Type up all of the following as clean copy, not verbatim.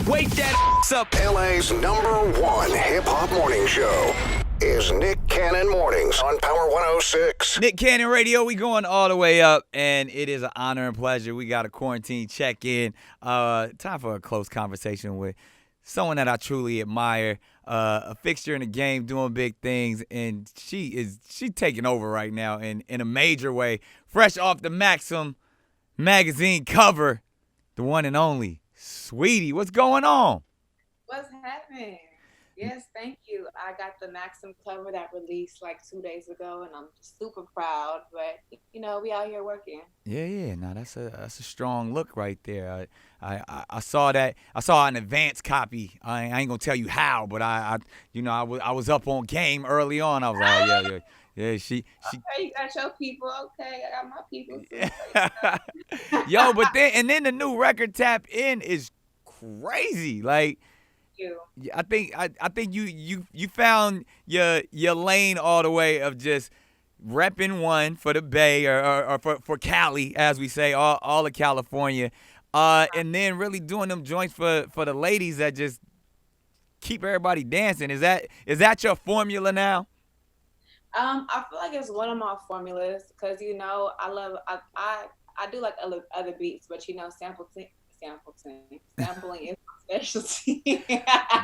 Wake that up. LA's #1 hip-hop morning show is Nick Cannon Mornings on Power 106. Nick Cannon Radio, we going all the way up, and it is an honor and pleasure. We got a quarantine check-in. Time for a close conversation with someone that I truly admire, a fixture in the game, doing big things, and she taking over right now in a major way. Fresh off the Maxim magazine cover, the one and only Saweetie. What's going on? What's happening? Yes, thank you. I got the Maxim cover that released like 2 days ago, and I'm super proud. But we out here working. Yeah. No, that's a strong look right there. I saw that. I saw an advance copy. I ain't gonna tell you how, but I was up on game early on. I was like, yeah. She. Okay, you got your people. Okay, I got my people too. Yo, but then the new record Tap In is crazy. Like. You. I think you found your lane all the way of just repping one for the Bay or for Cali, as we say, all of California, and then really doing them joints for the ladies that just keep everybody dancing. Is that your formula now? I feel like it's one of my formulas because I do like other beats, but sampling is my specialty.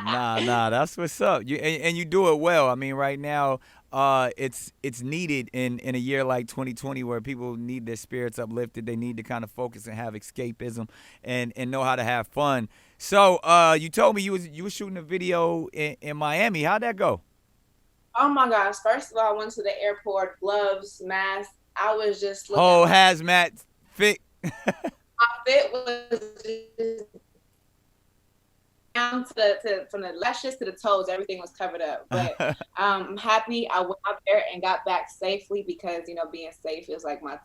Nah, that's what's up. You do it well. I mean, right now, it's needed in a year like 2020 where people need their spirits uplifted. They need to kind of focus and have escapism and know how to have fun. So, you told me you was shooting a video in Miami. How'd that go? Oh my gosh! First of all, I went to the airport, gloves, mask. I was just looking. Oh, hazmat fit. My fit was just down from the lashes to the toes, everything was covered up. But I'm happy I went out there and got back safely because being safe is like my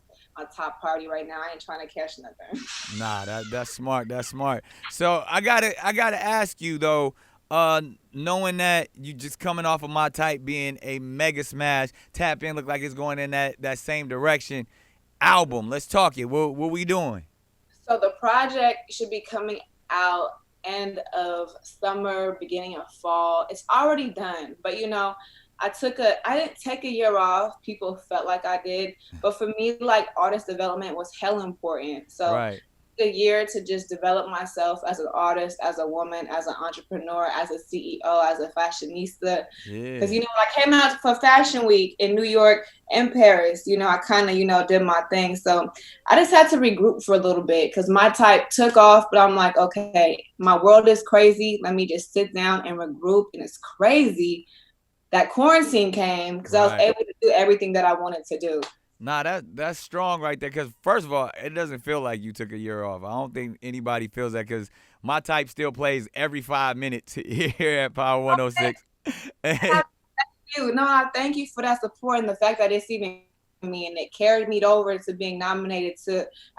top priority right now. I ain't trying to catch nothing. Nah, that's smart. That's smart. So I gotta ask you though, knowing that you just coming off of My Type being a mega smash, Tap In look like it's going in that same direction. Album, let's talk it. What we doing? So the project should be coming out end of summer, beginning of fall. It's already done, but I didn't take a year off. People felt like I did, but for me, like artist development was hell important. So right. A year to just develop myself as an artist, as a woman, as an entrepreneur, as a CEO, as a fashionista. Because I came out for Fashion Week in New York and Paris. I kind of did my thing. So I just had to regroup for a little bit because My Type took off. But I'm like, okay, my world is crazy. Let me just sit down and regroup. And it's crazy that quarantine came because I was able to do everything that I wanted to do. Nah, that's strong right there. Because first of all, it doesn't feel like you took a year off. I don't think anybody feels that because My Type still plays every 5 minutes here at Power 106. Thank you. No, I thank you for that support and the fact that it's even me and it carried me over to being nominated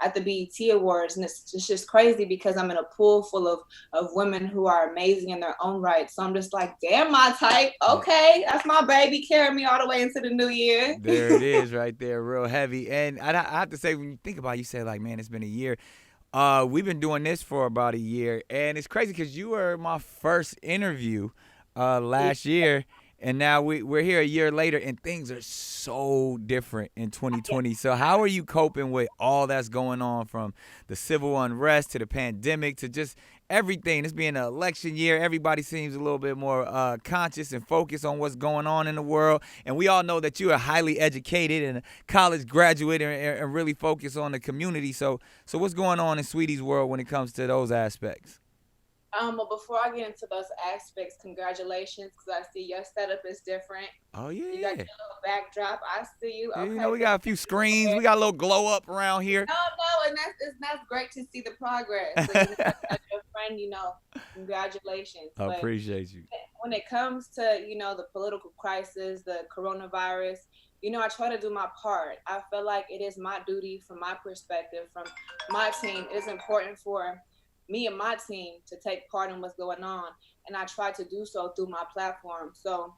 at the BET Awards, and it's just crazy because I'm in a pool full of women who are amazing in their own right. So I'm just like, damn, My Type, okay, that's my baby, carrying me all the way into the new year. There it is, right there, real heavy. And I have to say, when you think about it, you said like, man, it's been a year. We've been doing this for about a year, and it's crazy because you were my first interview last year. And now we're here a year later, and things are so different in 2020. So how are you coping with all that's going on, from the civil unrest to the pandemic to just everything? This being an election year, everybody seems a little bit more conscious and focused on what's going on in the world. And we all know that you are highly educated and a college graduate and really focused on the community. So what's going on in Saweetie's world when it comes to those aspects? But before I get into those aspects, congratulations, because I see your setup is different. Oh, yeah. You got your little backdrop. I see you. Okay. We got a few screens. We got a little glow up around here. No, and that's great to see the progress. So, as your friend, congratulations. I appreciate you. When it comes to, the political crisis, the coronavirus, I try to do my part. I feel like it is my duty, from my perspective, from my team. It is important for me and my team to take part in what's going on, and I try to do so through my platform. So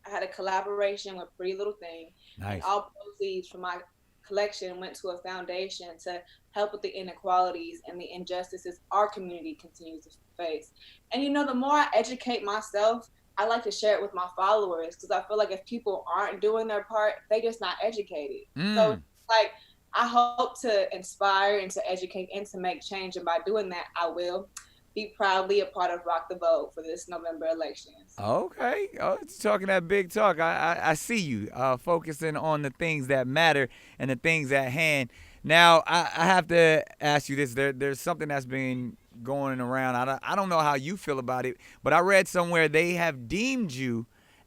I had a collaboration with Pretty Little Thing. Nice. And all proceeds from my collection went to a foundation to help with the inequalities and the injustices our community continues to face. And the more I educate myself, I like to share it with my followers, because I feel like if people aren't doing their part, they just not educated. So it's like, I hope to inspire and to educate and to make change. And by doing that, I will be proudly a part of Rock the Vote for this November elections. Okay. Oh, it's talking that big talk. I see you focusing on the things that matter and the things at hand. Now, I have to ask you this. There's something that's been going around. I don't know how you feel about it, but I read somewhere they have deemed you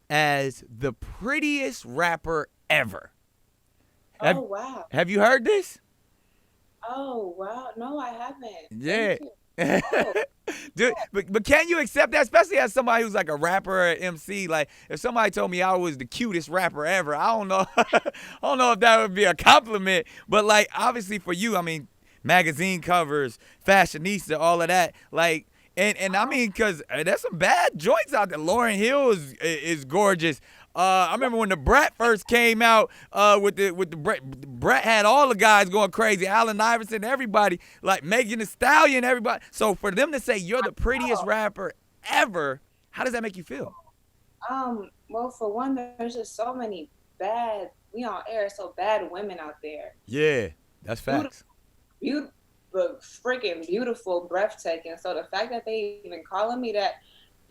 as the prettiest rapper ever. Oh, wow. Have you heard this? Oh, wow. No, I haven't. Yeah. Oh. Dude, but can you accept that, especially as somebody who's like a rapper or MC? Like, if somebody told me I was the cutest rapper ever, I don't know. I don't know if that would be a compliment. But like, obviously for you, I mean, magazine covers, fashionista, all of that. Like, and I mean, cause there's some bad joints out there. Lauryn Hill is gorgeous. I remember when the Brat first came out with the Brat had all the guys going crazy. Allen Iverson, everybody, like Megan Thee Stallion, everybody. So for them to say you're the prettiest rapper ever, how does that make you feel? Well, for one, there's just so many bad, so bad women out there. Yeah, that's facts. Beautiful, freaking beautiful, breathtaking. So the fact that they even calling me that,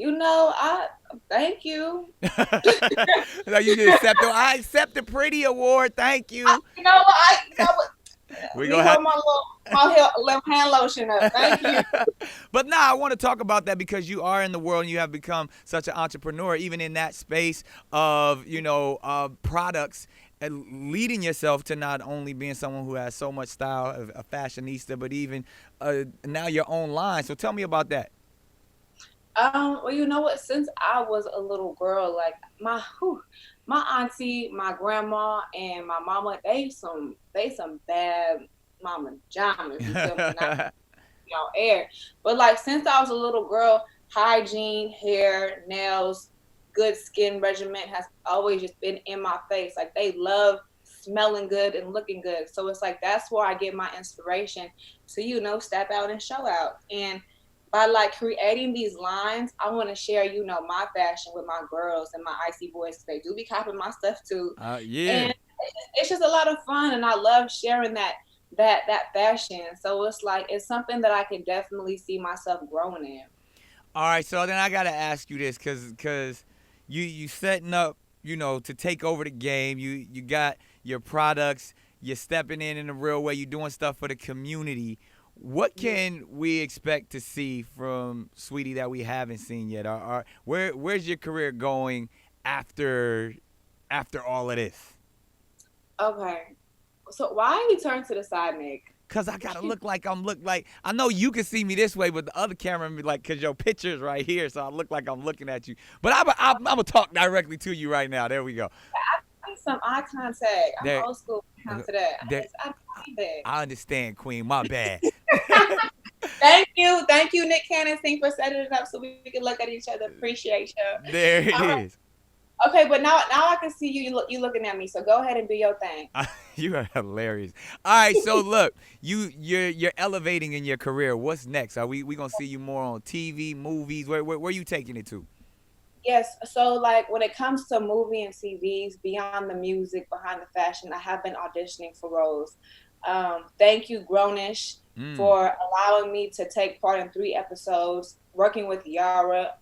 I thank you. Like you just I accept the pretty award. Thank you. We gonna have my hand lotion up. Thank you. But I want to talk about that because you are in the world and you have become such an entrepreneur, even in that space of products, and leading yourself to not only being someone who has so much style, a fashionista, but even now your own line. So tell me about that. Well, you know what? Since I was a little girl, like my auntie, my grandma, and my mama, they some bad mama jammers. You feel me? Not, air. But like since I was a little girl, hygiene, hair, nails, good skin regimen has always just been in my face. Like they love smelling good and looking good. So it's like that's where I get my inspiration to step out and show out. And by like creating these lines, I want to share, my fashion with my girls and my icy boys. They do be copying my stuff too. Yeah. And it's just a lot of fun, and I love sharing that fashion. So it's like it's something that I can definitely see myself growing in. All right, so then I gotta ask you this, cause you setting up, to take over the game. You got your products. You're stepping in a real way. You're doing stuff for the community. What can we expect to see from Saweetie that we haven't seen yet? Where's your career going after all of this? Okay, so why you turn to the side, Nick? Cause I gotta look like I know you can see me this way, but the other camera be like, cause your picture's right here, so I look like I'm looking at you. But I'm gonna talk directly to you right now. There we go. I need some eye contact. I'm old school when it comes to that. I understand, Queen. My bad. Thank you, Nick Cannon, for setting it up so we can look at each other. Appreciate you. There it is. Okay, but now I can see you looking at me. So go ahead and do your thing. You are hilarious. All right, so look, you're elevating in your career. What's next? Are we gonna see you more on TV, movies? Where are you taking it to? Yes, so like when it comes to movie and TVs, beyond the music, behind the fashion, I have been auditioning for roles. Thank you, Grownish, for allowing me to take part in 3 episodes, working with Yara.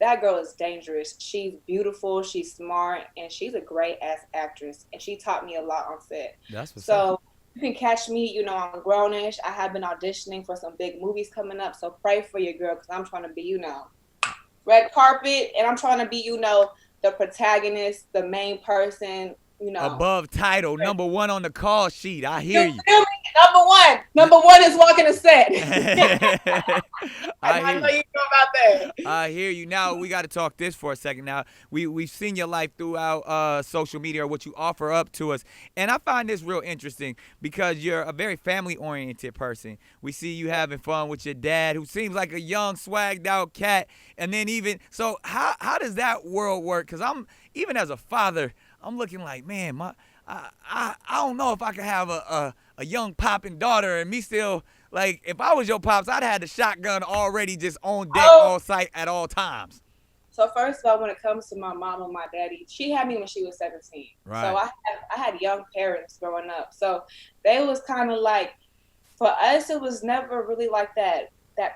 That girl is dangerous. She's beautiful, she's smart, and she's a great ass actress. And she taught me a lot on set. That's what's so up. You can catch me, on Grownish. I have been auditioning for some big movies coming up. So pray for your girl, because I'm trying to be, red carpet, and I'm trying to be, the protagonist, the main person, above title, number 1 on the call sheet. I hear you. Number one is walking a set. I know you know about that. I hear you. Now we got to talk this for a second. Now we've seen your life throughout social media, or what you offer up to us, and I find this real interesting because you're a very family-oriented person. We see you having fun with your dad, who seems like a young, swagged-out cat, and then even so, how does that world work? Because even as a father, I'm looking like, man, I don't know if I can have a young popping daughter and me still Like, if I was your pops, I'd have the shotgun already just on deck, Oh, on sight at all times. so first of all, when it comes to my mom and my daddy, she had me when she was 17. So Right. I had young parents growing up. So they was kind of like, for us, it was never really like that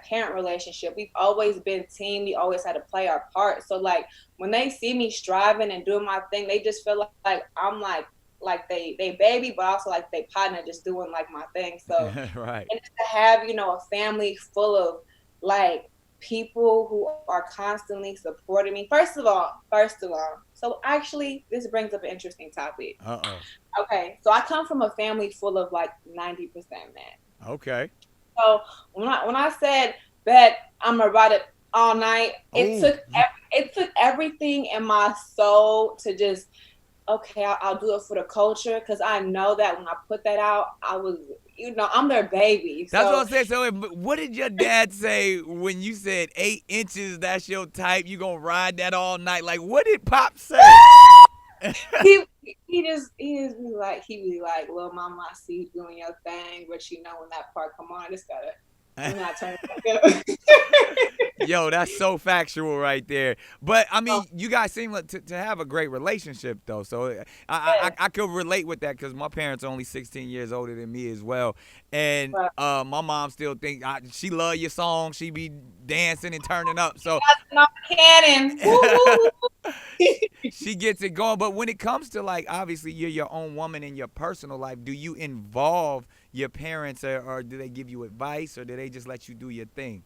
parent relationship. We've always been team. We always had to play our part. So like when they see me striving and doing my thing, they just feel like I'm like they baby, but also like they partner, just doing like my thing. So Right. and to have a family full of like people who are constantly supporting me. First of all, so actually this brings up an interesting topic. Uh-oh. Okay, so I come from a family full of like 90% men. Okay. So when I said that I'm gonna ride it all night, Oh. it took everything in my soul to just, okay, I'll do it for the culture, because I know that when I put that out, I was, I'm their baby. That's what So I'm saying. So, what did your dad say when you said 8 inches? That's your type. You gonna ride that all night? Like, what did Pop say? he just be like, "Well, mama, I see you doing your thing, but when that part come on, I just gotta, not turn it back up." Yo, that's so factual right there. But I mean, Oh, you guys seem like to have a great relationship though. So yeah. I could relate with that because my parents are only 16 years older than me as well, and But my mom still think she love your song. She be dancing and turning up. So not cannon. Woo, woo, woo. she gets it going. But when it comes to like, obviously you're your own woman in your personal life, do you involve your parents or do they give you advice or do they just let you do your thing?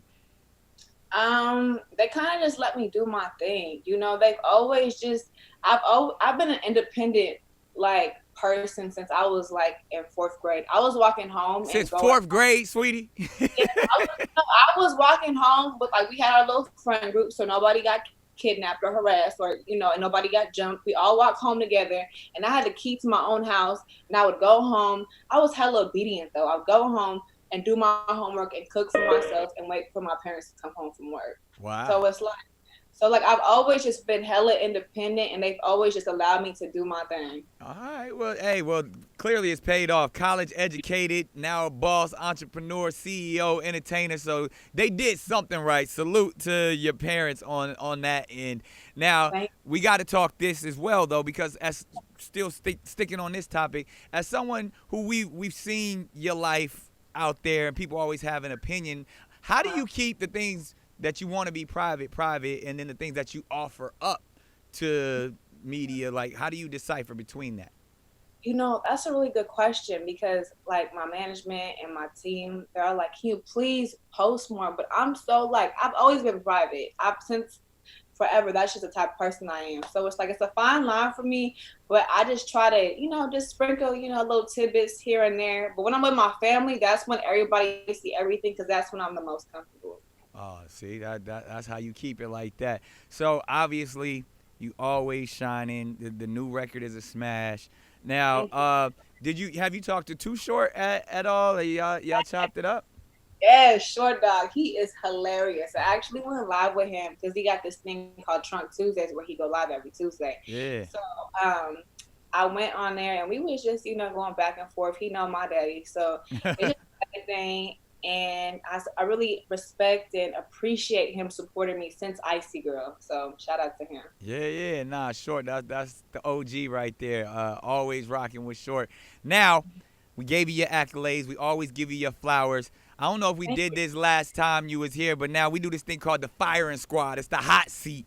They kind of just let me do my thing. They've always just, I've been an independent like person since I was like in fourth grade. I was walking home and Since going. fourth grade, sweetie. Yeah, I was walking home, but like we had our little friend group, so nobody got kidnapped or harassed, or and nobody got jumped. We all walked home together, and I had the key to my own house, and I would go home. I was hella obedient though. I'd go home and do my homework and cook for myself and wait for my parents to come home from work. Wow. So it's like, I've always just been hella independent, and they've always just allowed me to do my thing. All right. Well, hey, clearly it's paid off. College educated, now a boss, entrepreneur, CEO, entertainer. So they did something right. Salute to your parents on that end. Now, Thank we got to talk this as well, though, because as still sticking on this topic, as someone who we've seen your life out there and people always have an opinion, how do you keep the things that you want to be private, and then the things that you offer up to media? Like, how do you decipher between that? That's a really good question, because like my management and my team, they're all like, "Can you please post more?" But I'm so like, I've always been private. I've since forever. That's just the type of person I am. So it's like it's a fine line for me, but I just try to, just sprinkle, little tidbits here and there. But when I'm with my family, that's when everybody see everything, because that's when I'm the most comfortable. Oh, see, that's how you keep it like that. So obviously, you always shining. The new record is a smash. Now, Thank you. have you talked to Too Short at all? Or y'all chopped it up? Yeah, Short Dog. He is hilarious. I actually went live with him because he got this thing called Trunk Tuesdays where he go live every Tuesday. Yeah. So I went on there and we was just, going back and forth. He know my daddy. So it's just everything. And I really respect and appreciate him supporting me since Icy Girl. So shout out to him. Yeah. Nah, Short. That's the OG right there. Always rocking with Short. Now, we gave you your accolades. We always give you your flowers. I don't know if we did this last time you was here, but now we do this thing called the firing squad. It's the hot seat.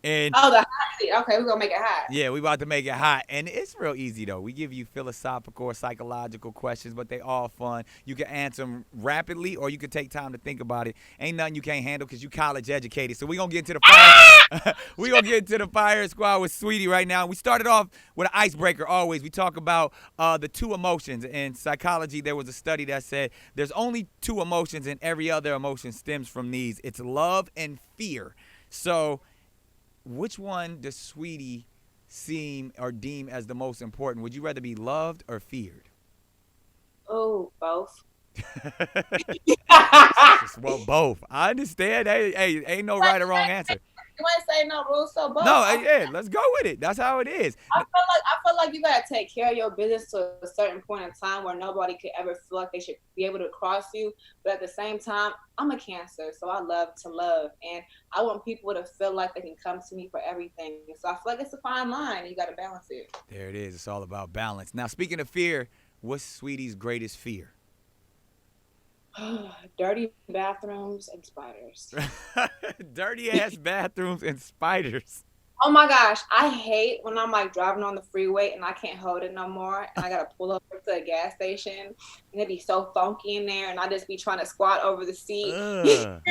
And Oh, the hot seat. Okay, we're gonna make it hot. yeah, we about to make it hot. And it's real easy, though. We give you philosophical or psychological questions, but they all fun. You can answer them rapidly, or you can take time to think about it. Ain't nothing you can't handle because you college educated. So we going to get into the fire. We going to get into the fire squad with Saweetie right now. We started off with an icebreaker always. We talk about the two emotions. In psychology, there was a study that said there's only two emotions, and every other emotion stems from these. It's love and fear. So which one does Saweetie seem or deem as the most important? Would you rather be loved or feared? Oh, both. Well, both. I understand. Hey, ain't no right or wrong answer. You ain't say no rules, so both. No, yeah, let's go with it. That's how it is. I feel like you gotta take care of your business to a certain point in time where nobody could ever feel like they should be able to cross you. But at the same time, I'm a Cancer, so I love to love, and I want people to feel like they can come to me for everything. So I feel like it's a fine line, and you gotta balance it. There it is. It's all about balance. Now, speaking of fear, what's Sweetie's greatest fear? Dirty bathrooms and spiders. Dirty ass bathrooms and spiders. Oh my gosh, I hate when I'm like driving on the freeway and I can't hold it no more, and I gotta pull over to a gas station, and it be so funky in there, and I just be trying to squat over the seat. And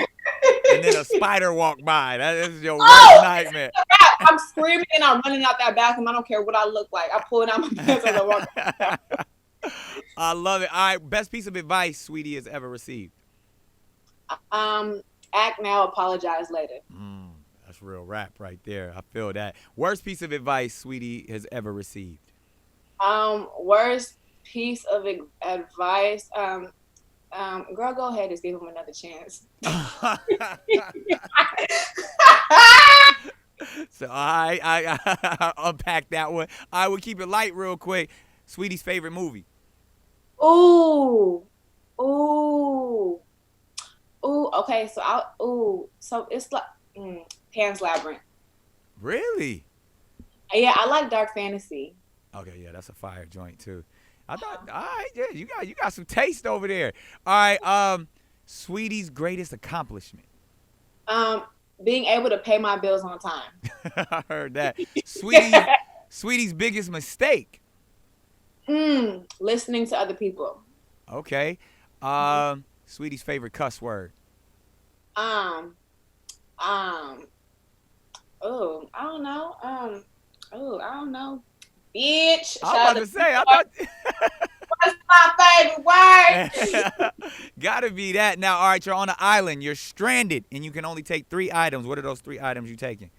then a spider walk by. That is your worst nightmare. I'm screaming and I'm running out that bathroom. I don't care what I look like. I pull it out my pants as I walk out. I love it. All right, best piece of advice Sweetie has ever received. Act now, apologize later. That's real rap right there. I feel that. Worst piece of advice Sweetie has ever received. Worst piece of advice. Girl, go ahead. Just give him another chance. So I unpack that one. I would keep it light real quick. Sweetie's favorite movie. Ooh. Okay, so it's like Pan's Labyrinth. Really? Yeah, I like dark fantasy. Okay, yeah, that's a fire joint too. I thought, all right, yeah, you got some taste over there. All right, Sweetie's greatest accomplishment. Being able to pay my bills on time. I heard that. Sweetie's biggest mistake. Listening to other people. Okay. Sweetie's favorite cuss word. I don't know. I don't know. Bitch. I was about to say, I thought. What's my favorite word? Gotta be that. Now, all right, you're on an island. You're stranded, and you can only take 3 items. What are those 3 items you taking?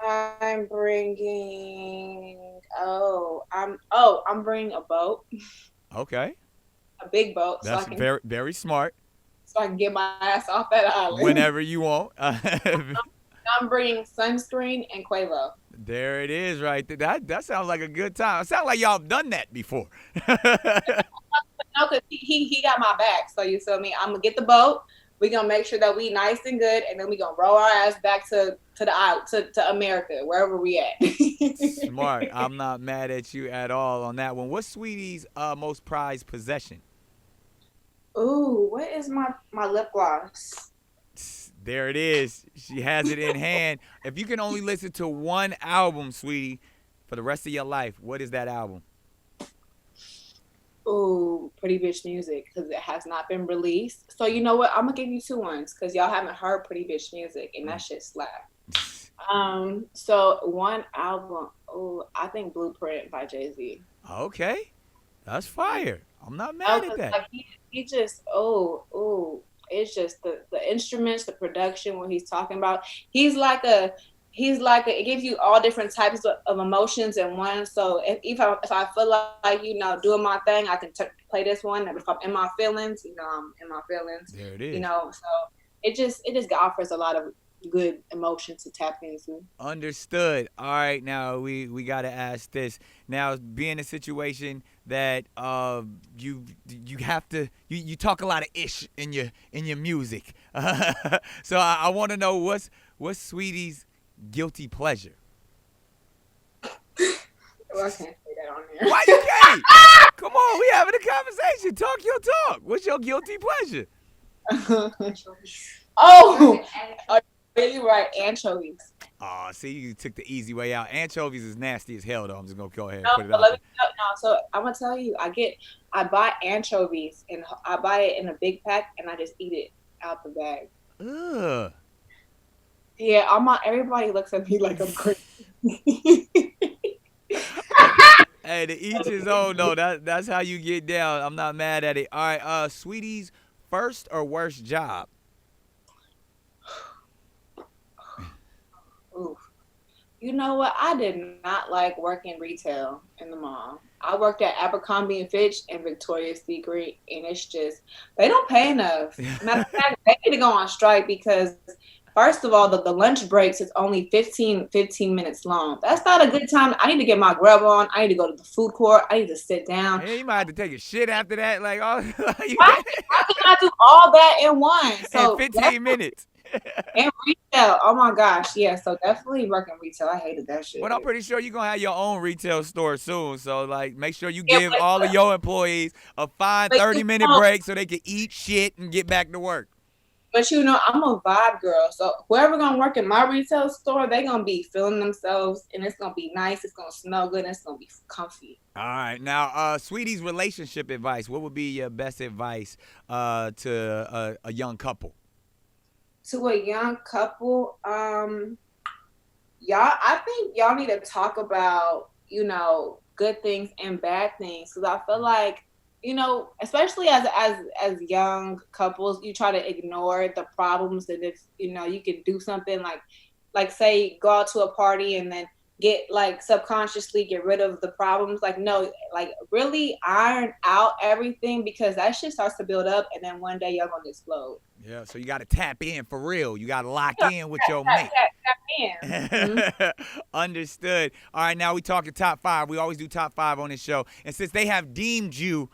I'm bringing. I'm bringing a boat. Okay. A big boat. That's so I can, very, very smart. So I can get my ass off that island. Whenever you want. I'm bringing sunscreen and Quavo. There it is, right there. That sounds like a good time. It sounds like y'all have done that before. No, because he got my back. So you feel me? I'm gonna get the boat. We're gonna make sure that we nice and good, and then we're gonna roll our ass back to the island, to America, wherever we at. Smart. I'm not mad at you at all on that one. What's Sweetie's most prized possession? Ooh, what is my lip gloss? There it is. She has it in hand. If you can only listen to one album, Sweetie, for the rest of your life, what is that album? Ooh, Pretty Bitch Music, because it has not been released. So you know what? I'm gonna give you 2 ones because y'all haven't heard Pretty Bitch Music, and that shit slap. So one album. Ooh, I think Blueprint by Jay-Z. Okay, that's fire. I'm not mad at that. Like he just it's just the instruments, the production, what he's talking about. He's like it gives you all different types of emotions in one. So if I feel like doing my thing, I can play this one. If I'm in my feelings, I'm in my feelings. There it is. So it just offers a lot of good emotions to tap into. Understood. All right, now we got to ask this. Now, be in a situation that you have to you talk a lot of ish in your music. So I want to know what's Sweetie's guilty pleasure. Well, I can't say that on here. Why you can't? Come on, we having a conversation. Talk your talk. What's your guilty pleasure? You're right, anchovies. Oh, see, you took the easy way out. Anchovies is nasty as hell, though. I'm just gonna go ahead and No, put it but out. So I'm gonna tell you, I buy anchovies and I buy it in a big pack and I just eat it out the bag. Ugh. Yeah, everybody looks at me like I'm crazy. Hey, to each his own. No, that's how you get down. I'm not mad at it. All right, Sweetie's first or worst job? Oof. You know what? I did not like working retail in the mall. I worked at Abercrombie & Fitch and Victoria's Secret, and it's just, they don't pay enough. Matter of fact, they need to go on strike because if First of all, the lunch breaks is only 15 minutes long. That's not a good time. I need to get my grub on. I need to go to the food court. I need to sit down. Yeah, you might have to take a shit after that. Like, oh, How can I do all that in one? So in 15 minutes. And retail. Oh my gosh. Yeah. So definitely working retail. I hated that shit. But I'm pretty sure you're going to have your own retail store soon. So, like, make sure you give all of your employees a fine 30-minute break so they can eat shit and get back to work. But, you know, I'm a vibe girl. So whoever going to work in my retail store, they going to be feeling themselves. And it's going to be nice. It's going to smell good. And it's going to be comfy. All right. Now, Saweetie's relationship advice. What would be your best advice to a young couple? To a young couple, y'all, I think y'all need to talk about, you know, good things and bad things. Because I feel like, you know, especially as young couples, you try to ignore the problems. And if, you know, you can do something like say, go out to a party and then get like subconsciously get rid of the problems. Like, no, like really iron out everything, because that shit starts to build up and then one day you're going to explode. Yeah, so you got to tap in for real. You got to lock in with your mate. Tap in. Mm-hmm. Understood. All right, now we talking top 5. We always do top 5 on this show. And since they have deemed you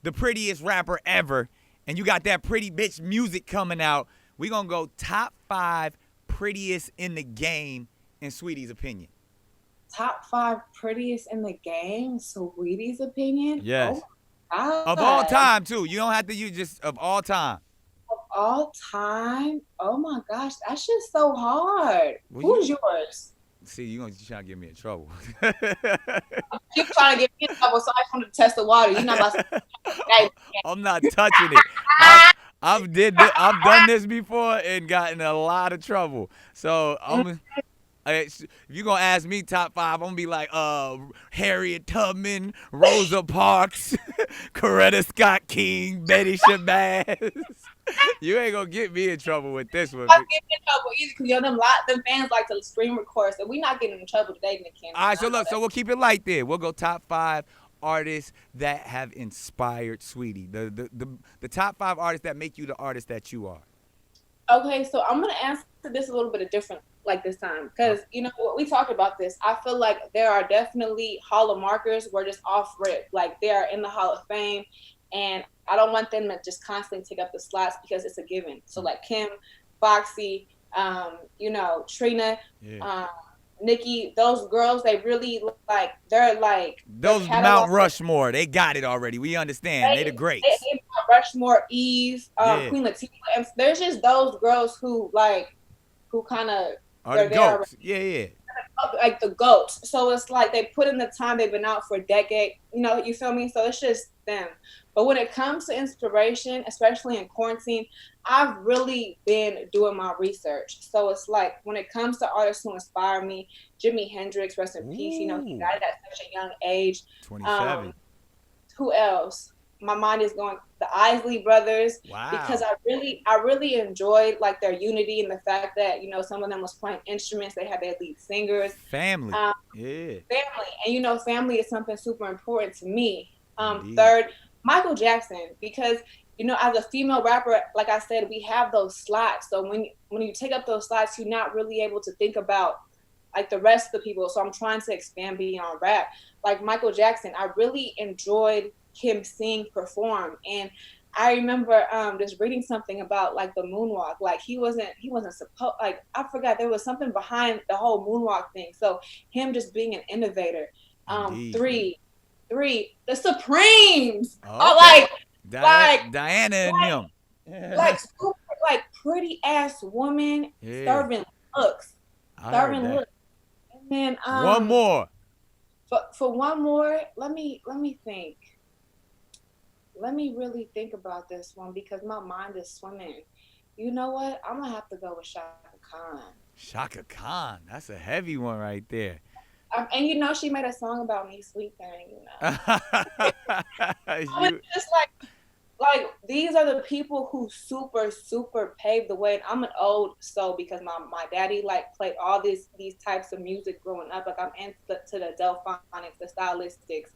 the prettiest rapper ever, and you got that pretty bitch music coming out, we going to go top 5 prettiest in the game in Saweetie's opinion. Top 5 prettiest in the game, Saweetie's opinion? Yes. Oh, of all time, too. You don't have to use just of all time. Of all time? Oh, my gosh. That's just so hard. Who's yours? See, you're trying to get me in trouble. You're trying to get me in trouble, so I just wanted to test the water. You're not about to... I'm not touching it. I've done this before and gotten a lot of trouble. So if you're going to ask me top 5, I'm going to be like Harriet Tubman, Rosa Parks, Coretta Scott King, Betty Shabazz. You ain't going to get me in trouble with this one. I'm getting in trouble either because, you know, them fans like to screen record, so we're not getting in trouble today, Nick Cannon. All right, so look, so we'll keep it light there. We'll go top 5 artists that have inspired Saweetie. The top 5 artists that make you the artist that you are. Okay, so I'm going to answer this a little bit different like this time because, you know, we talked about this. I feel like there are definitely Hall of Markers were just off rip. Like, they are in the Hall of Fame, and I don't want them to just constantly take up the slots because it's a given. So, like, Kim, Foxy, you know, Trina, Nikki, those girls, they really like, they're like... Those Mount Rushmore, they got it already. We understand. They the greats. They Rushmore, Eve, Queen Latifah. And there's just those girls who kind of... Are the GOATs. Yeah. Like the GOATs. So it's like they put in the time, they've been out for a decade. You know, you feel me? So it's just them. But when it comes to inspiration, especially in quarantine, I've really been doing my research. So it's like when it comes to artists who inspire me, Jimi Hendrix, rest in peace. You know, he died at such a young age. 27. Who else? My mind is going the Isley Brothers. Wow. Because I really enjoyed like their unity and the fact that, you know, some of them was playing instruments. They had their lead singers. Family. Family. And, you know, family is something super important to me. Third, Michael Jackson, because, you know, as a female rapper, like I said, we have those slots. So when you take up those slots, you're not really able to think about like the rest of the people. So I'm trying to expand beyond rap. Like Michael Jackson, I really enjoyed him sing, perform. And I remember just reading something about like the moonwalk. Like he wasn't supposed, like I forgot, there was something behind the whole moonwalk thing. So him just being an innovator. Three, the Supremes. Okay. Oh, like Diana and them. Like super, like pretty ass woman serving looks. And then one more. For one more, let me think. Let me really think about this one because my mind is swimming. You know what? I'm going to have to go with Shaka Khan. Shaka Khan. That's a heavy one right there. And, you know, she made a song about me sleeping, you know. It's just like, these are the people who super, super paved the way. And I'm an old soul because my daddy, like, played all these types of music growing up. Like, I'm into the Delphonics, the Stylistics,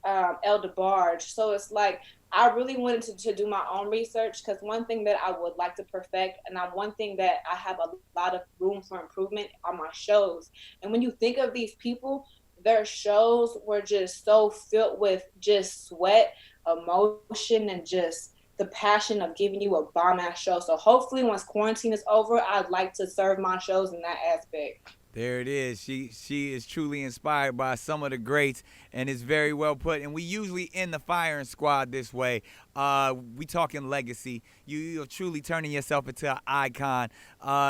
El DeBarge. So it's like I really wanted to do my own research, because one thing that I would like to perfect, and one thing that I have a lot of room for improvement on my shows. And when you think of these people, their shows were just so filled with just sweat, emotion, and just the passion of giving you a bomb ass show. So hopefully once quarantine is over, I'd like to serve my shows in that aspect. There it is. She is truly inspired by some of the greats, and it's very well put. And we usually end the firing squad this way. We talking legacy. You're truly turning yourself into an icon.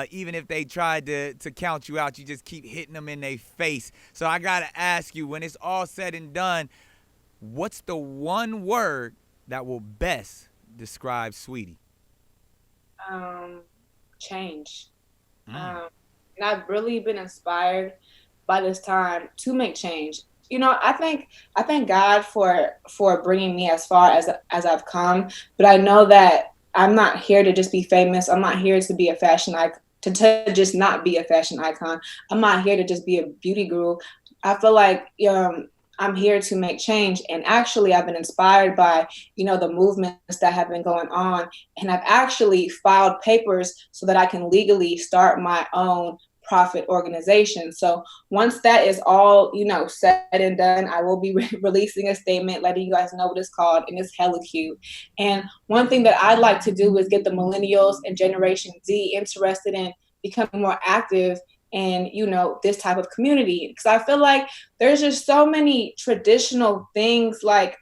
Even if they tried to count you out, you just keep hitting them in their face. So I gotta ask you, when it's all said and done, what's the one word that will best describe Saweetie? Change. And I've really been inspired by this time to make change. I thank God for bringing me as far as I've come, but I know that I'm not here to just be famous. I'm not here to be a fashion icon. To just not be a fashion icon. I'm not here to just be a beauty guru. I feel like I'm here to make change. And actually, I've been inspired by, the movements that have been going on. And I've actually filed papers so that I can legally start my own profit organization. So once that is all, said and done, I will be releasing a statement letting you guys know what it's called, and it's hella cute. And one thing that I'd like to do is get the millennials and Generation Z interested in becoming more active in, this type of community. Because I feel like there's just so many traditional things and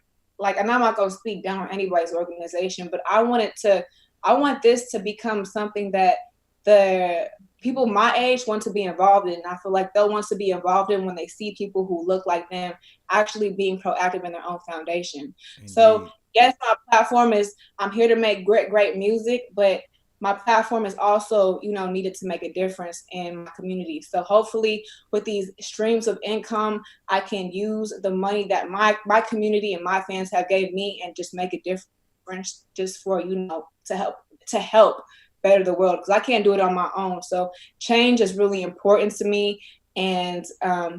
I'm not going to speak down on anybody's organization, but I want this to become something that the people my age want to be involved in. I feel like they'll want to be involved in when they see people who look like them actually being proactive in their own foundation. Indeed. So yes, my platform is, I'm here to make great music, but my platform is also, needed to make a difference in my community. So hopefully with these streams of income, I can use the money that my community and my fans have gave me and just make a difference just for, to help better the world, because I can't do it on my own. So change is really important to me. And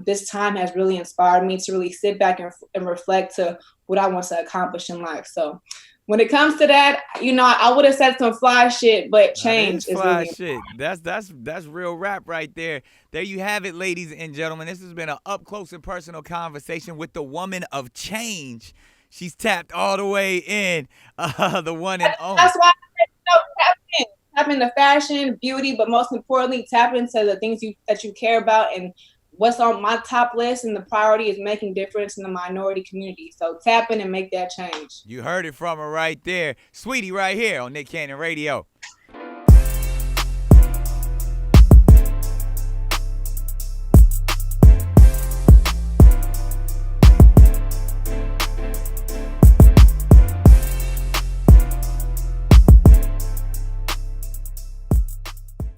this time has really inspired me to really sit back and reflect to what I want to accomplish in life. So when it comes to that, I would have said some fly shit, but change is fly really shit. That's real rap right there. There you have it, ladies and gentlemen. This has been an up close and personal conversation with the woman of change. She's tapped all the way in, the one and only. That's why I said, tap into fashion, beauty, but most importantly, tap into the things that you care about. And what's on my top list and the priority is making difference in the minority community. So tap in and make that change. You heard it from her right there. Saweetie right here on Nick Cannon Radio.